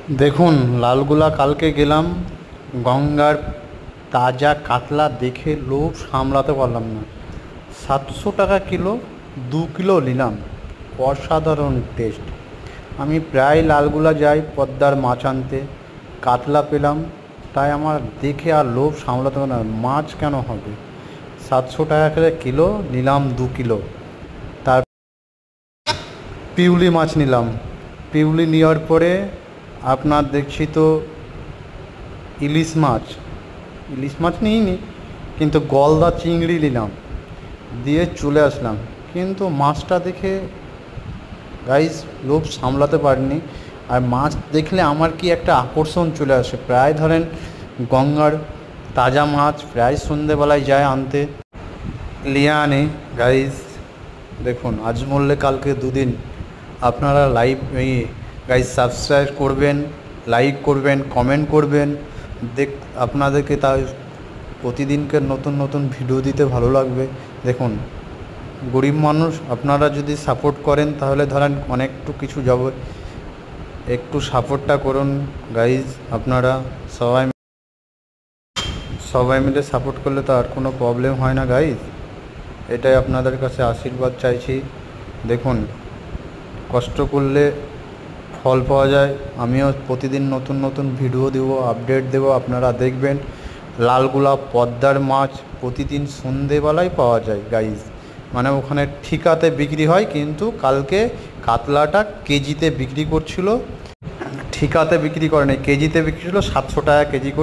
দেখুন, লালগুলা কালকে গেলাম, গঙ্গার তাজা কাতলা দেখে লোভ সামলাতে পারলাম না। 700 টাকা কিলো, 2 কিলো নিলাম। অসাধারণ টেস্ট। আমি প্রায় লালগুলা যাই পদ্মার মাছ আনতে, কাতলা পেলাম, তাই আমার দেখে আর লোভ সামলাতে পারলাম না। মাছ কেন হবে, 700 টাকা করে কিলো, নিলাম 2 কিলো। তার পিউলি মাছ নিলাম। পিউলি নেওয়ার পরে আপনার দেখছি তো ইলিশ মাছ, ইলিশ মাছ নিইনি, কিন্তু গলদা চিংড়ি নিলাম, দিয়ে চলে আসলাম। কিন্তু মাছটা দেখে গাইস লোভ সামলাতে পারিনি। আর মাছ দেখলে আমার কি একটা আকর্ষণ চলে আসে। প্রায় ধরেন গঙ্গার তাজা মাছ প্রায় সন্ধেবেলায় যায় আনতে, নিয়ে আনে গাইস। দেখুন, আজ মরলে কালকে দুদিন। আপনারা লাইভ গাইস সাবস্ক্রাইব করবেন, লাইক করবেন, কমেন্ট করবেন। দেখ, আপনাদেরকে তাই প্রতিদিনকে নতুন নতুন ভিডিও দিতে ভালো লাগবে। দেখুন, গরিব মানুষ, আপনারা যদি সাপোর্ট করেন তাহলে ধরেন অনেকটু কিছু যাবে। একটু সাপোর্টটা করুন গাইজ। আপনারা সবাই সবাই মিলে সাপোর্ট করলে তো আর কোনো প্রবলেম হয় না গাইজ। এটাই আপনাদের কাছে আশীর্বাদ চাইছি। দেখুন, কষ্ট করলে ফল পাওয়া যায়। আমিও প্রতিদিন নতুন নতুন ভিডিও দেবো, আপডেট দেবো, আপনারা দেখবেন। লালগুলা পদ্মার মাছ প্রতিদিন সন্ধেবেলায় পাওয়া যায় গাইজ। মানে ওখানে ঠিকাতে বিক্রি হয়, কিন্তু কালকে কাতলাটা কেজিতে বিক্রি করছিল। ঠিকাতে বিক্রি করে নেই, কেজিতে বিক্রি ছিল 700 টাকা কেজি করে।